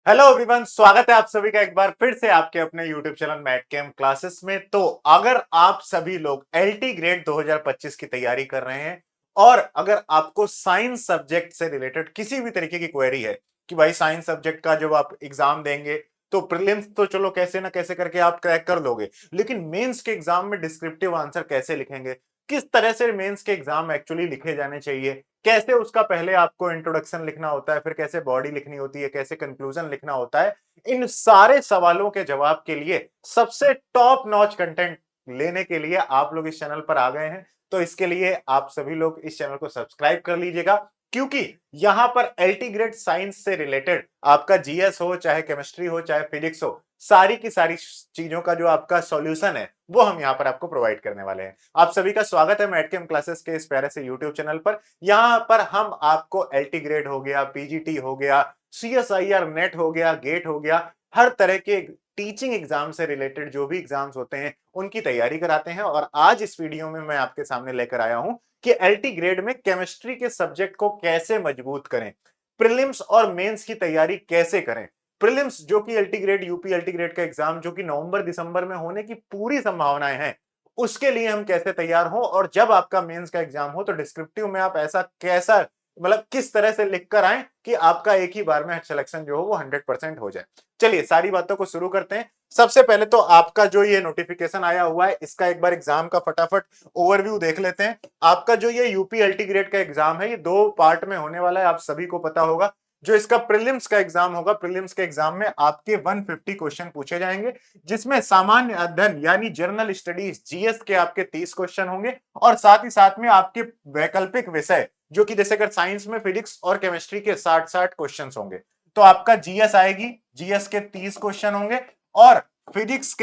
Hello everyone, स्वागत है आप सभी का एक बार फिर से आपके अपने YouTube channel math cam classes में। तो अगर आप सभी लोग एलटी ग्रेड 2025 की तैयारी कर रहे हैं और अगर आपको साइंस सब्जेक्ट से रिलेटेड किसी भी तरीके की क्वेरी है कि भाई साइंस सब्जेक्ट का जब आप एग्जाम देंगे तो प्रीलिम्स तो चलो कैसे ना कैसे करके आप क्रैक कर लोगे, लेकिन मेंस के एग्जाम में डिस्क्रिप्टिव आंसर कैसे लिखेंगे, किस तरह से मेंस के एग्जाम एक्चुअली लिखे जाने चाहिए, कैसे उसका पहले आपको इंट्रोडक्शन लिखना होता है, फिर कैसे बॉडी लिखनी होती है, कैसे कंक्लूजन लिखना होता है, इन सारे सवालों के जवाब के लिए सबसे टॉप नॉच कंटेंट लेने के लिए आप लोग इस चैनल पर आ गए हैं। तो इसके लिए आप सभी लोग इस चैनल को सब्सक्राइब कर लीजिएगा, क्योंकि यहां पर एलटी ग्रेड साइंस से रिलेटेड आपका जीएस हो, चाहे केमिस्ट्री हो, चाहे फिजिक्स हो, सारी की सारी चीजों का जो आपका सॉल्यूशन है वो हम यहाँ पर आपको प्रोवाइड करने वाले हैं। आप सभी का स्वागत है मैथ कैम क्लासेस के इस प्यारे से यूट्यूब चैनल पर। यहाँ पर हम आपको एलटी ग्रेड हो गया, पीजीटी हो गया, सीएसआईआर नेट हो गया, गेट हो गया, हर तरह के टीचिंग एग्जाम से रिलेटेड जो भी एग्जाम्स होते हैं उनकी तैयारी कराते हैं। और आज इस वीडियो में मैं आपके सामने लेकर आया हूं कि एलटी ग्रेड में केमिस्ट्री के सब्जेक्ट को कैसे मजबूत करें, प्रीलिम्स और मेंस की तैयारी कैसे करें। प्रीलिम्स जो कि LT grade, UP LT grade का एग्जाम जो कि नवंबर दिसंबर में होने की पूरी संभावनाएं हैं, उसके लिए हम कैसे तैयार हो, और जब आपका मेंस का एग्जाम हो तो डिस्क्रिप्टिव में आप ऐसा कैसा मतलब किस तरह से लिख कर आए कि आपका एक ही बार में सिलेक्शन जो हो वो 100% हो जाए। चलिए सारी बातों को शुरू करते हैं। सबसे पहले तो आपका जो ये नोटिफिकेशन आया हुआ है इसका एक बार एग्जाम का फटाफट ओवरव्यू देख लेते हैं। आपका जो ये यूपी एलटी ग्रेड का एग्जाम है ये दो पार्ट में होने वाला है, आप सभी को पता होगा। जो इसका प्रीलिम्स का एग्जाम होगा, प्रीलिम्स के एग्जाम में आपके 150 क्वेश्चन पूछे जाएंगे, जिसमें सामान्य अध्ययन यानी जनरल स्टडीज जीएस के आपके 30 क्वेश्चन होंगे, और साथ ही साथ में आपके वैकल्पिक विषय जो कि जैसे अगर साइंस में फिजिक्स और केमिस्ट्री के 60-60 क्वेश्चन होंगे तो आपका जीएस आएगी, जीएस के 30 क्वेश्चन होंगे, और फिजिक्स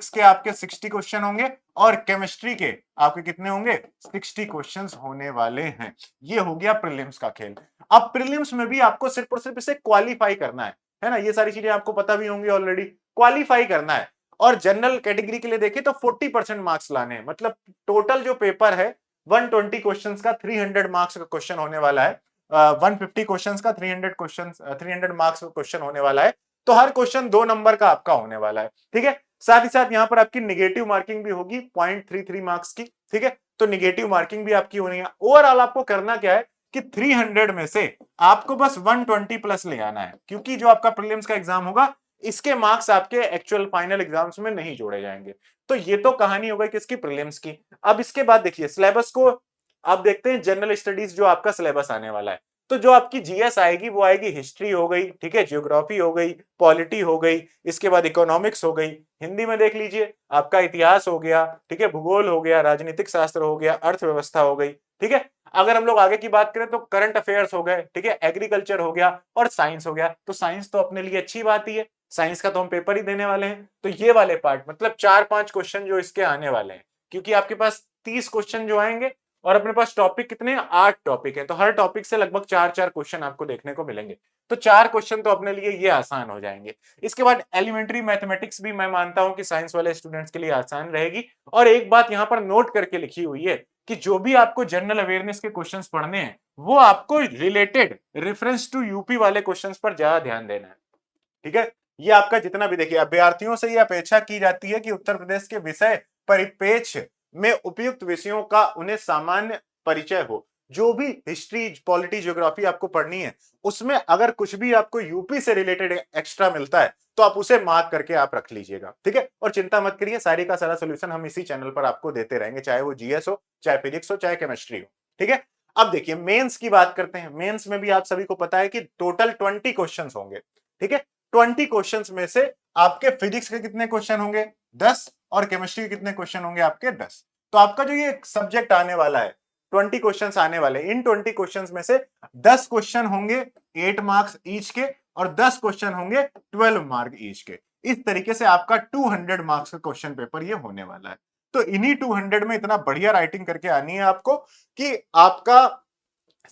के आपके 60 क्वेश्चन होंगे, और केमिस्ट्री के आपके कितने होंगे, 60 क्वेश्चंस होने वाले हैं। ये हो गया प्रीलिम्स का खेल। अब प्रीलिम्स में भी आपको सिर्फ और सिर्फ इसे क्वालिफाई करना है ना, ये सारी चीजें आपको पता भी होंगी ऑलरेडी, क्वालिफाई करना है। और जनरल कैटेगरी के लिए देखें तो 40% मार्क्स लाने हैं, मतलब टोटल जो पेपर है 120 क्वेश्चंस का 300 मार्क्स का क्वेश्चन होने वाला है। 150 क्वेश्चंस का 300 मार्क्स का क्वेश्चन होने वाला है। तो हर क्वेश्चन 2 नंबर का आपका होने वाला है, ठीक है। साथ ही साथ यहाँ पर आपकी निगेटिव मार्किंग भी होगी 0.33 मार्क्स की, ठीक है। तो निगेटिव मार्किंग भी आपकी होनी है। ओवरऑल आपको करना क्या है कि 300 में से आपको बस 120 प्लस ले आना है, क्योंकि जो आपका प्रीलिम्स का एग्जाम होगा इसके मार्क्स आपके एक्चुअल फाइनल एग्जाम्स में नहीं जोड़े जाएंगे। तो ये तो कहानी हो गई किसकी, प्रीलिम्स की। अब इसके बाद देखिए सिलेबस को आप देखते हैं, जनरल स्टडीज जो आपका सिलेबस आने वाला है, तो जो आपकी जीएस आएगी वो आएगी हिस्ट्री हो गई, ठीक है, ज्योग्राफी हो गई, पॉलिटी हो गई, इसके बाद इकोनॉमिक्स हो गई, हिंदी में देख लीजिए आपका इतिहास हो गया, ठीक है, भूगोल हो गया, राजनीतिक शास्त्र हो गया, अर्थव्यवस्था हो गई, ठीक है। अगर हम लोग आगे की बात करें तो करंट अफेयर्स हो गए, ठीक है, एग्रीकल्चर हो गया, और साइंस हो गया। तो साइंस तो अपने लिए अच्छी बात ही है, साइंस का तो हम पेपर ही देने वाले हैं। तो ये वाले पार्ट मतलब 4-5 क्वेश्चन जो इसके आने वाले हैं, क्योंकि आपके पास 30 क्वेश्चन जो आएंगे और अपने पास टॉपिक कितने हैं, 8 टॉपिक है, तो हर टॉपिक से लगभग 4-4 क्वेश्चन आपको देखने को मिलेंगे। तो 4 क्वेश्चन तो अपने लिए ये आसान हो जाएंगे। इसके बाद एलिमेंट्री मैथमेटिक्स भी मैं मानता हूं कि साइंस वाले स्टूडेंट्स के लिए आसान रहेगी। और एक बात यहां पर नोट करके लिखी हुई है कि जो भी आपको जनरल अवेयरनेस के क्वेश्चंस पढ़ने हैं वो आपको रिलेटेड रेफरेंस टू यूपी वाले क्वेश्चंस पर ज्यादा ध्यान देना है, ठीक है। ये आपका जितना भी देखिए, अभ्यर्थियों से ये अपेक्षा की जाती है कि उत्तर प्रदेश के विषय परिप्रेक्ष्य में उपयुक्त विषयों का उन्हें सामान्य परिचय हो। जो भी हिस्ट्री, पॉलिटी, ज्योग्राफी आपको पढ़नी है उसमें अगर कुछ भी आपको यूपी से रिलेटेड एक्स्ट्रा मिलता है तो आप उसे मार्क करके आप रख लीजिएगा, ठीक है। और चिंता मत करिए, सारी का सारा सोल्यूशन हम इसी चैनल पर आपको देते रहेंगे, चाहे वो जीएस हो, चाहे फिजिक्स हो, चाहे केमिस्ट्री हो, ठीक है। अब देखिए मेंस की बात करते हैं। मेंस में भी आप सभी को पता है कि टोटल 20 क्वेश्चंस होंगे, ठीक है। 20 क्वेश्चंस में से आपके फिजिक्स के कितने क्वेश्चन होंगे, 10, और केमिस्ट्री के कितने क्वेश्चन होंगे, आपके 10। तो आपका जो ये सब्जेक्ट आने वाला है, 20 क्वेश्चंस आने वाले, इन 20 क्वेश्चंस में से 10 क्वेश्चन होंगे 8 मार्क्स ईच के, और 10 क्वेश्चन होंगे 12 मार्क ईच के। इस तरीके से आपका 200 मार्क्स का क्वेश्चन पेपर ये होने वाला है। तो इन्हीं 200 में इतना बढ़िया राइटिंग करके आनी है आपको कि आपका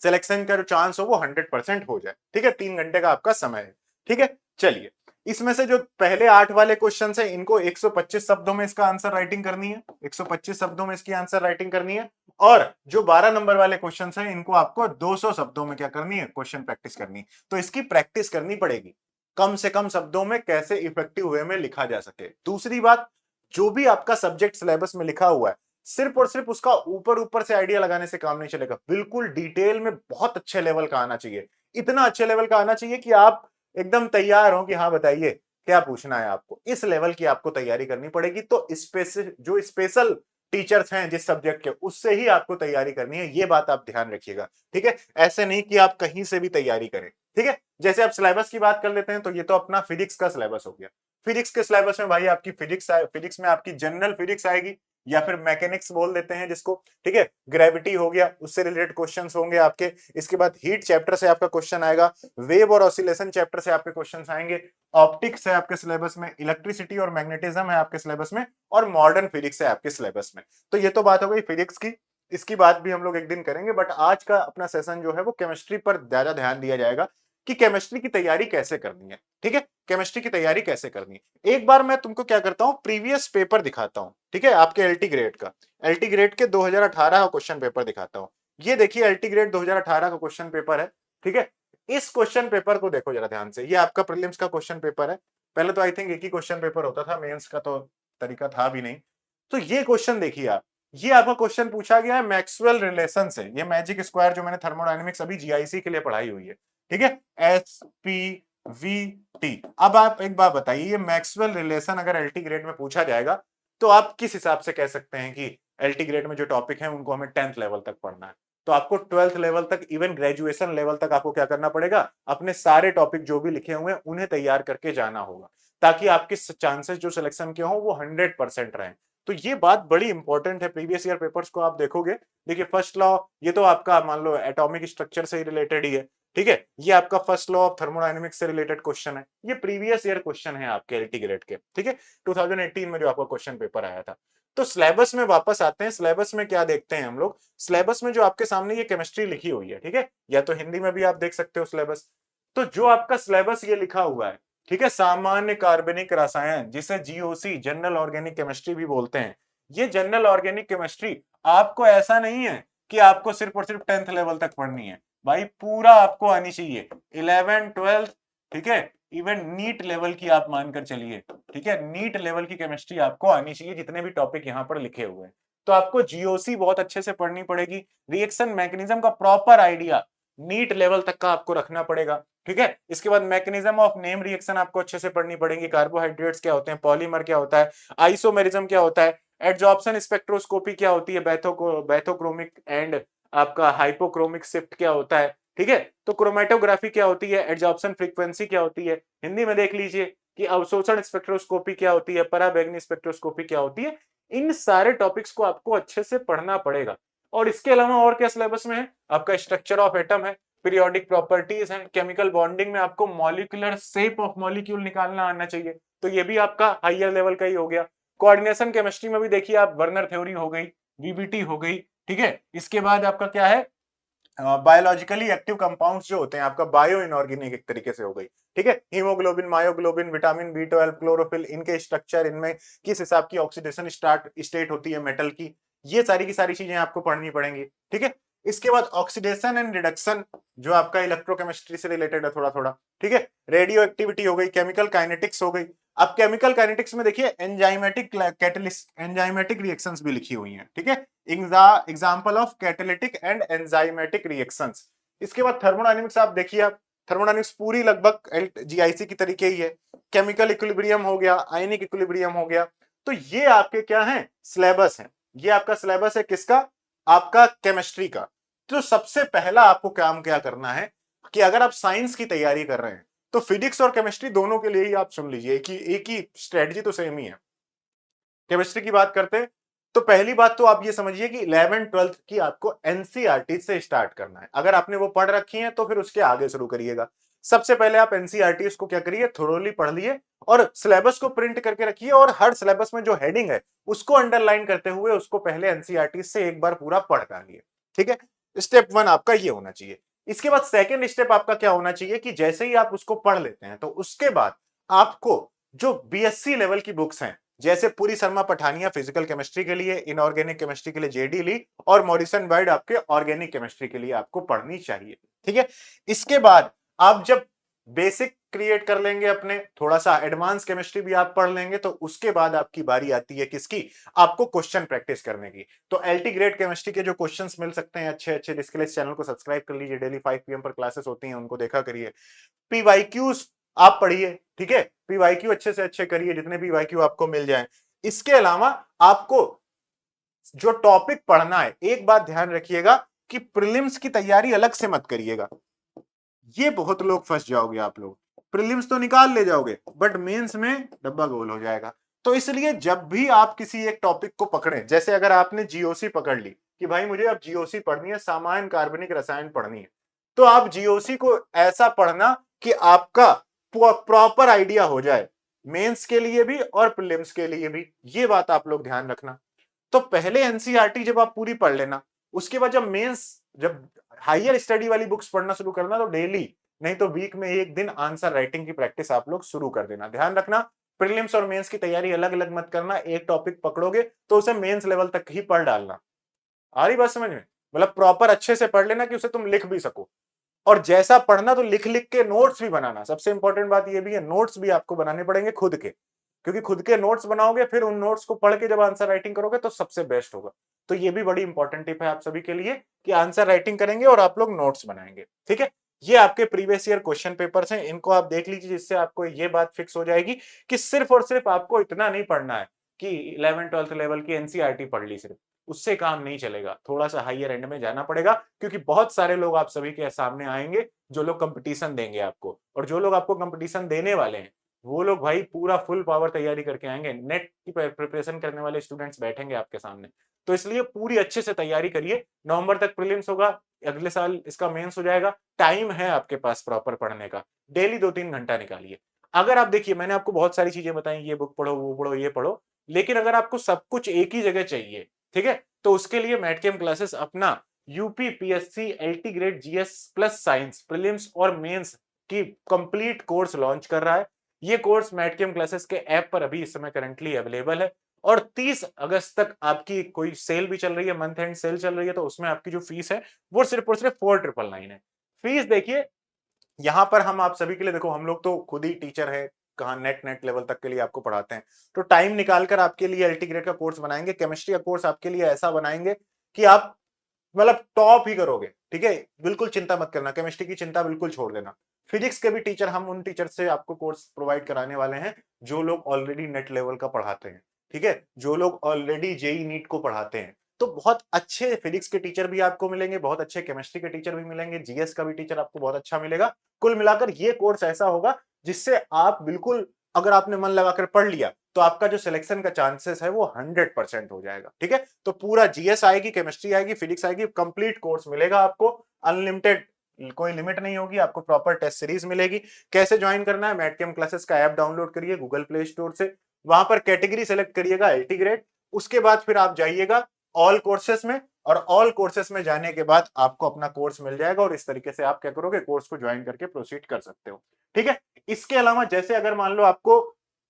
सिलेक्शन का जो चांस हो वो 100% हो जाए, ठीक है। 3 घंटे का आपका समय है, ठीक है। चलिए इसमें से जो पहले 8 वाले क्वेश्चन है इनको 125 शब्दों में इसका आंसर राइटिंग करनी है, 125 शब्दों में इसकी आंसर राइटिंग करनी है। और जो 12 नंबर वाले क्वेश्चन है इनको आपको 200 शब्दों में क्या करनी है, क्वेश्चन प्रैक्टिस करनी है। तो इसकी प्रैक्टिस करनी पड़ेगी, कम से कम शब्दों में कैसे इफेक्टिव वे में लिखा जा सके। दूसरी बात, जो भी आपका सब्जेक्ट सिलेबस में लिखा हुआ है, सिर्फ और सिर्फ उसका ऊपर ऊपर से आइडिया लगाने से काम नहीं चलेगा, बिल्कुल डिटेल में बहुत अच्छे लेवल का आना चाहिए। इतना अच्छे लेवल का आना चाहिए कि आप एकदम तैयार हो कि हाँ बताइए क्या पूछना है आपको। इस लेवल की आपको तैयारी करनी पड़ेगी। तो जो स्पेशल टीचर्स हैं जिस सब्जेक्ट के, उससे ही आपको तैयारी करनी है, ये बात आप ध्यान रखिएगा। ठीक है, ऐसे नहीं कि आप कहीं से भी तैयारी करें। ठीक है, जैसे आप सिलेबस की बात कर लेते हैं, तो ये तो अपना फिजिक्स का सिलेबस हो गया। फिजिक्स के सिलेबस में भाई आपकी फिजिक्स में आपकी जनरल फिजिक्स आएगी, या फिर मैकेनिक्स बोल देते हैं जिसको। ठीक है, ग्रेविटी हो गया, उससे रिलेटेड क्वेश्चंस होंगे आपके। इसके बाद हीट चैप्टर से आपका क्वेश्चन आएगा, वेव और ऑसिलेशन चैप्टर से आपके क्वेश्चंस आएंगे, ऑप्टिक्स है आपके सिलेबस में, इलेक्ट्रिसिटी और मैग्नेटिज्म है आपके सिलेबस में, और मॉडर्न फिजिक्स है आपके सिलेबस में। तो ये तो बात हो गई फिजिक्स की, इसकी बात भी हम लोग एक दिन करेंगे। बट आज का अपना सेशन जो है वो केमिस्ट्री पर ज्यादा ध्यान दिया जाएगा कि केमिस्ट्री की तैयारी कैसे करनी है। ठीक है, केमिस्ट्री की तैयारी कैसे करनी है। एक बार मैं तुमको क्या करता हूं, प्रीवियस पेपर दिखाता हूं। ठीक है, आपके एलटी ग्रेड का, एलटी ग्रेड के 2018 का क्वेश्चन पेपर दिखाता हूं। ये देखिए एलटी ग्रेड 2018 का क्वेश्चन पेपर है। ठीक है, इस क्वेश्चन पेपर को देखो जरा ध्यान से। ये आपका प्रीलिम्स का क्वेश्चन पेपर है। पहले तो आई थिंक एक ही क्वेश्चन पेपर होता था, मेंस का तो तरीका था भी नहीं। तो ये क्वेश्चन देखिए आप, ये आपका क्वेश्चन पूछा गया है मैक्सवेल रिलेशन से। ये मैजिक स्क्वायर जो मैंने थर्मोडायनेमिक्स अभी जीआईसी के लिए पढ़ाई हुई है। ठीक है, SPVT। अब आप एक बात बताइए, ये मैक्सवेल रिलेशन अगर एलटी ग्रेड में पूछा जाएगा तो आप किस हिसाब से कह सकते हैं कि एलटी ग्रेड में जो टॉपिक है उनको हमें 10th लेवल तक पढ़ना है। तो आपको 12th लेवल तक, इवन ग्रेजुएशन लेवल तक आपको क्या करना पड़ेगा, अपने सारे टॉपिक जो भी लिखे हुए हैं उन्हें तैयार करके जाना होगा, ताकि आपके चांसेस जो सिलेक्शन के हों वो 100% रहें। तो ये बात बड़ी इंपॉर्टेंट है। प्रीवियस ईयर पेपर्स को आप देखोगे, देखिए फर्स्ट लॉ, ये तो आपका मान लो एटॉमिक स्ट्रक्चर से रिलेटेड ही है। ठीक है, ये आपका फर्स्ट लॉ ऑफ थर्मोडायनेमिक्स से रिलेटेड क्वेश्चन है। ये प्रीवियस ईयर क्वेश्चन है आपके एलटी ग्रेड के। ठीक है, 2018 में जो आपका क्वेश्चन पेपर आया था। तो सिलेबस में वापस आते हैं। सिलेबस में क्या देखते हैं हम लोग, सिलेबस में जो आपके सामने ये केमिस्ट्री लिखी हुई है, ठीक है, या तो हिंदी में भी आप देख सकते हो सिलेबस। तो जो आपका सिलेबस ये लिखा हुआ है, ठीक है, सामान्य कार्बनिक रसायन, जिसे जीओसी जनरल ऑर्गेनिक केमिस्ट्री भी बोलते हैं, ये जनरल ऑर्गेनिक केमिस्ट्री आपको ऐसा नहीं है कि आपको सिर्फ और सिर्फ 10th लेवल तक पढ़नी है भाई, पूरा आपको आनी चाहिए 11 12। ठीक है, इवन नीट लेवल की आप मानकर चलिए। ठीक है, नीट लेवल की केमिस्ट्री आपको आनी चाहिए, जितने भी टॉपिक यहाँ पर लिखे हुए हैं। तो आपको जीओसी बहुत अच्छे से पढ़नी पड़ेगी, रिएक्शन मैकेनिज्म का प्रॉपर आइडिया नीट लेवल तक का आपको रखना पड़ेगा। ठीक है, इसके बाद मैकेनिज्म ऑफ नेम रिएक्शन आपको अच्छे से पढ़नी पड़ेगी, कार्बोहाइड्रेट्स क्या होते हैं, पॉलीमर क्या होता है, आइसोमेरिज्म क्या होता है, एडजॉर्प्शन स्पेक्ट्रोस्कोपी क्या होती है, बैथोक्रोमिक एंड आपका हाइपोक्रोमिक शिफ्ट क्या होता है। ठीक है, तो क्रोमेटोग्राफी क्या होती है, एडजॉर्प्शन फ्रीक्वेंसी क्या होती है, हिंदी में देख लीजिए कि अवशोषण स्पेक्ट्रोस्कोपी क्या होती है, पराबैंगनी स्पेक्ट्रोस्कोपी क्या होती है। इन सारे टॉपिक्स को आपको अच्छे से पढ़ना पड़ेगा। और इसके अलावा और क्या सिलेबस में है, आपका स्ट्रक्चर ऑफ एटम है, पीरियोडिक प्रॉपर्टीज है, केमिकल बॉन्डिंग में आपको मॉलिक्यूलर शेप ऑफ मॉलिक्यूल निकालना आना चाहिए, तो ये भी आपका हायर लेवल का ही हो गया। कोऑर्डिनेशन केमिस्ट्री में भी देखिए आप, वर्नर थ्योरी हो गई, वीबीटी हो गई। ठीक है, इसके बाद आपका क्या है, बायोलॉजिकली एक्टिव कंपाउंड्स जो होते हैं आपका बायो इनऑर्गेनिक एक तरीके से हो गई। ठीक है, haemoglobin, myoglobin, vitamin B 12, chlorophyll, इनके स्ट्रक्चर, इनमें किस हिसाब की ऑक्सीडेशन स्टेट होती है मेटल की, ये सारी की सारी चीजें आपको पढ़नी पड़ेंगी। ठीक है, इसके बाद ऑक्सीडेशन एंड रिडक्शन जो आपका इलेक्ट्रोकेमिस्ट्री से रिलेटेड है थोड़ा थोड़ा। ठीक है, रेडियो एक्टिविटी हो गई, केमिकल काइनेटिक्स हो गई। अब केमिकल काइनेटिक्स में देखिए एंजाइमेटिक कैटलिस्ट, एंजाइमेटिक रिएक्शंस भी लिखी हुई हैं। ठीक है, example of catalytic and enzymatic reactions. इसके बाद थर्मोडायनेमिक्स आप देखिए, आप थर्मोडायनेमिक्स पूरी लगभग जीआईसी की तरीके ही है। केमिकल इक्विलिब्रियम हो गया, आयनिक इक्विलिब्रियम हो गया। तो ये आपके क्या है, सिलेबस है। ये आपका सिलेबस है किसका, आपका केमिस्ट्री का। तो सबसे पहला आपको काम क्या करना है कि अगर आप साइंस की तैयारी कर रहे हैं तो फिजिक्स और केमिस्ट्री दोनों के लिए ही आप सुन लीजिए, एक ही स्ट्रेटजी तो सेम ही है। केमिस्ट्री की बात करते हैं तो पहली बात तो आप ये समझिए कि 11 12th की आपको एनसीईआरटी से स्टार्ट करना है। अगर आपने वो पढ़ रखी है तो फिर उसके आगे शुरू करिएगा। सबसे पहले आप एनसीईआरटी को क्या करिए, थोरोली पढ़ लिए और सिलेबस को प्रिंट करके रखिए, और हर सिलेबस में जो हेडिंग है उसको अंडरलाइन करते हुए उसको पहले एनसीईआरटी से एक बार पूरा पढ़ डालिए। ठीक है, स्टेप 1 आपका ये होना चाहिए। इसके बाद सेकेंड स्टेप आपका क्या होना चाहिए कि जैसे ही आप उसको पढ़ लेते हैं तो उसके बाद आपको जो बीएससी लेवल की बुक्स हैं, जैसे पूरी शर्मा पठानिया फिजिकल केमिस्ट्री के लिए, इनऑर्गेनिक केमिस्ट्री के लिए जेडी ली, और मॉरिसन आपके ऑर्गेनिक केमिस्ट्री के लिए आपको पढ़नी चाहिए। ठीक है, इसके बाद आप जब बेसिक क्रिएट कर लेंगे अपने, थोड़ा सा एडवांस केमिस्ट्री भी आप पढ़ लेंगे, तो उसके बाद आपकी बारी आती है किसकी, आपको क्वेश्चन प्रैक्टिस करने की। तो एलटी ग्रेड केमिस्ट्री के जो क्वेश्चंस मिल सकते हैं अच्छे अच्छे, जिसके लिए इस चैनल को सब्सक्राइब कर लीजिए, डेली 5 PM पर क्लासेस होती हैं, उनको देखा करिए। पीवाईक्यूज आप पढ़िए, ठीक है, पीवाईक्यू अच्छे से अच्छे करिए, जितने पीवाईक्यू आपको मिल जाए। इसके अलावा आपको जो टॉपिक पढ़ना है, एक बात ध्यान रखिएगा कि प्रीलिम्स की तैयारी अलग से मत करिएगा। ये बहुत लोग फंस जाओगे आप लोग, प्रीलिम्स तो निकाल ले जाओगे बट मेंस में डब्बा गोल हो जाएगा। तो इसलिए जब भी आप किसी एक टॉपिक को पकड़ें, जैसे अगर आपने जीओसी पकड़ ली कि भाई मुझे अब जीओसी पढ़नी है, सामान्य कार्बनिक रसायन पढ़नी है, तो आप जीओसी को ऐसा पढ़ना कि आपका प्रॉपर आइडिया हो जाए, मेंस के लिए भी और प्रीलिम्स के लिए भी। ये बात आप लोग ध्यान रखना। तो पहले एनसीईआरटी जब आप पूरी पढ़ लेना, उसके बाद जब मेंस, जब हायर स्टडी वाली बुक्स पढ़ना शुरू करना, तो डेली नहीं तो वीक में एक दिन आंसर राइटिंग की प्रैक्टिस आप लोग शुरू कर देना। ध्यान रखना, प्रीलिम्स और मेंस की तैयारी अलग अलग मत करना। एक टॉपिक पकड़ोगे तो उसे मेंस लेवल तक ही पढ़ डालना। आ रही बात समझ में? मतलब प्रॉपर अच्छे से पढ़ लेना कि उसे तुम लिख भी सको, और जैसा पढ़ना तो लिख लिख के नोट्स भी बनाना। सबसे इंपॉर्टेंट बात यह भी है, नोट्स भी आपको बनाने पड़ेंगे खुद के, क्योंकि खुद के नोट्स बनाओगे फिर उन नोट्स को पढ़ के जब आंसर राइटिंग करोगे तो सबसे बेस्ट होगा। तो ये भी बड़ी इंपॉर्टेंट टिप है आप सभी के लिए कि आंसर राइटिंग करेंगे और आप लोग नोट्स बनाएंगे, ठीक है। ये आपके प्रीवियस ईयर क्वेश्चन पेपर्स हैं, इनको आप देख लीजिए, जिससे आपको ये बात फिक्स हो जाएगी कि सिर्फ और सिर्फ आपको इतना नहीं पढ़ना है कि 11th-12th लेवल की एनसीईआरटी पढ़ ली सिर्फ, उससे काम नहीं चलेगा। थोड़ा सा हायर एंड में जाना पड़ेगा, क्योंकि बहुत सारे लोग आप सभी के सामने आएंगे जो लोग कंपटीशन देंगे आपको, और जो लोग आपको कंपटीशन देने वाले हैं वो लोग भाई पूरा फुल पावर तैयारी करके आएंगे। नेट की प्रिपरेशन करने वाले स्टूडेंट्स बैठेंगे आपके सामने, तो इसलिए पूरी अच्छे से तैयारी करिए। नवंबर तक प्रीलिम्स होगा, अगले साल इसका मेंस हो जाएगा, टाइम है आपके पास प्रॉपर पढ़ने का। डेली 2-3 घंटा निकालिए। अगर आप देखिए, मैंने आपको बहुत सारी चीजें बताई, ये बुक पढ़ो, वो पढ़ो, ये पढ़ो, लेकिन अगर आपको सब कुछ एक ही जगह चाहिए, ठीक है, तो उसके लिए मैटकेम क्लासेस अपना UPPSC LT grade GS plus science prelims और मेंस की कंप्लीट कोर्स लॉन्च कर रहा है। ये कोर्स मैटकेम क्लासेस के ऐप पर अभी इस समय करंटली अवेलेबल है, और 30 अगस्त तक आपकी कोई सेल भी चल रही है, मंथ एंड सेल चल रही है, तो उसमें आपकी जो फीस है वो सिर्फ और सिर्फ 4999 है। फीस देखिए, यहां पर हम आप सभी के लिए, देखो हम लोग तो खुद ही टीचर है, कहा नेट लेवल तक के लिए आपको पढ़ाते हैं, तो टाइम निकालकर आपके लिए एलटी ग्रेड का कोर्स बनाएंगे। केमिस्ट्री का कोर्स आपके लिए ऐसा बनाएंगे कि आप मतलब टॉप ही करोगे, ठीक है। बिल्कुल चिंता मत करना, केमिस्ट्री की चिंता बिल्कुल छोड़ देना। फिजिक्स के भी टीचर, हम उन टीचर से आपको कोर्स प्रोवाइड कराने वाले हैं जो लोग ऑलरेडी नेट लेवल का पढ़ाते हैं, ठीक है, जो लोग ऑलरेडी जेई नीट को पढ़ाते हैं। तो बहुत अच्छे फिजिक्स के टीचर भी आपको मिलेंगे, बहुत अच्छे केमिस्ट्री के टीचर भी मिलेंगे, जीएस का भी टीचर आपको बहुत अच्छा मिलेगा। कुल मिलाकर ये कोर्स ऐसा होगा जिससे आप बिल्कुल, अगर आपने मन लगाकर पढ़ लिया, तो आपका जो सिलेक्शन का चांसेस है वो 100% हो जाएगा, ठीक है। तो पूरा जीएस आएगी, केमिस्ट्री आएगी, फिजिक्स आएगी, कंप्लीट कोर्स मिलेगा आपको, अनलिमिटेड, कोई लिमिट नहीं होगी, आपको प्रॉपर टेस्ट सीरीज मिलेगी। कैसे ज्वाइन करना है? मैटकेम क्लासेस का ऐप डाउनलोड करिए गूगल प्ले स्टोर से, वहां पर कैटेगरी सेलेक्ट करिएगा एलटी ग्रेड, उसके बाद फिर आप जाइएगा ऑल कोर्सेस में, और ऑल कोर्सेस में जाने के बाद आपको अपना कोर्स मिल जाएगा, और इस तरीके से आप क्या करोगे, कोर्स को ज्वाइन करके प्रोसीड कर सकते हो, ठीक है। इसके अलावा जैसे अगर मान लो आपको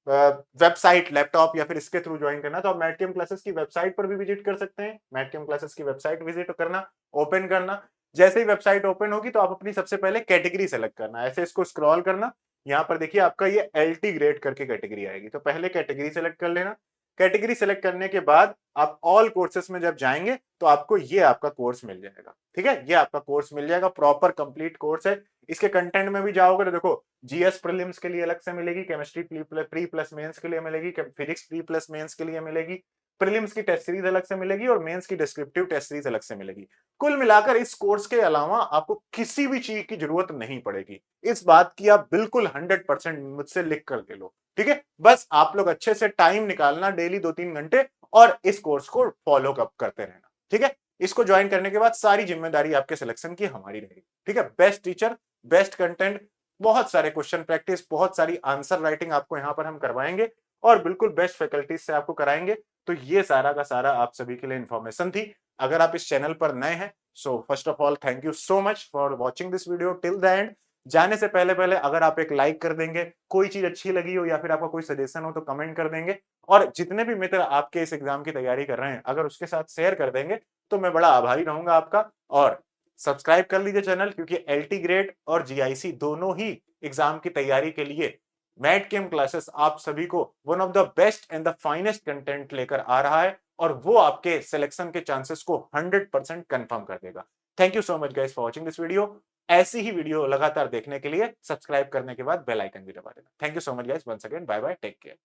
वेबसाइट, लैपटॉप या फिर इसके थ्रू ज्वाइन करना, तो आप मैटकेम क्लासेस की वेबसाइट पर भी विजिट कर सकते हैं। मैटकेम क्लासेस की वेबसाइट विजिट करना, ओपन करना, जैसे ही वेबसाइट ओपन होगी तो आप अपनी सबसे पहले कैटेगरी सेलेक्ट करना, ऐसे इसको स्क्रॉल करना, यहाँ पर देखिए आपका ये एलटी ग्रेड करके कैटेगरी आएगी, तो पहले कैटेगरी सेलेक्ट कर लेना। कैटेगरी सेलेक्ट करने के बाद आप ऑल कोर्सेस में जब जाएंगे तो आपको ये आपका कोर्स मिल जाएगा, ठीक है, ये आपका कोर्स मिल जाएगा, प्रॉपर कंप्लीट कोर्स है। इसके कंटेंट में भी जाओगे तो देखो, जीएस प्रीलिम्स के लिए अलग से मिलेगी, केमिस्ट्री प्री प्लस मेंस के लिए मिलेगी, फिजिक्स प्री प्लस मेंस के लिए मिलेगी, प्रीलिम्स की टेस्ट सीरीज अलग से मिलेगी, और मेंस की डिस्क्रिप्टिव टेस्ट सीरीज अलग से मिलेगी। कुल मिलाकर इस कोर्स के अलावा आपको किसी भी चीज की जरूरत नहीं पड़ेगी। इस बात की आप बिल्कुल 100% मुझसे लिख कर ले लो, ठीक है। बस आप लोग अच्छे से टाइम निकालना, डेली 2-3 घंटे, और इस कोर्स को फॉलो अप करते रहना, ठीक है। इसको ज्वाइन करने के बाद सारी जिम्मेदारी आपके सिलेक्शन की हमारी रहेगी, ठीक है। बेस्ट टीचर, बेस्ट कंटेंट, बहुत सारे क्वेश्चन प्रैक्टिस, बहुत सारी आंसर राइटिंग आपको यहाँ पर हम करवाएंगे, और बिल्कुल बेस्ट फैकल्टीज से आपको कराएंगे। तो ये सारा का सारा आप सभी के लिए इंफॉर्मेशन थी। अगर आप इस चैनल पर नए हैं, so first of all thank you so much for watching this video till the end. जाने से पहले पहले अगर आप एक लाइक कर देंगे, कोई चीज अच्छी लगी हो या फिर आपका कोई सजेशन हो तो कमेंट कर देंगे, और जितने भी मित्र आपके इस एग्जाम की तैयारी कर रहे हैं अगर उसके साथ शेयर कर देंगे तो मैं बड़ा आभारी रहूंगा आपका। और सब्सक्राइब कर लीजिए चैनल, क्योंकि एलटी ग्रेड और जीआईसी दोनों ही एग्जाम की तैयारी के लिए मैट कैम क्लासेस आप सभी को one of the best and the finest content लेकर आ रहा है, और वो आपके सिलेक्शन के चांसेस को 100% कंफर्म कर देगा। Thank you so much guys for watching this video. ऐसी ही वीडियो लगातार देखने के लिए सब्सक्राइब करने के बाद बेल आइकन भी दबा देना। Thank you so much guys, once again bye bye, take care.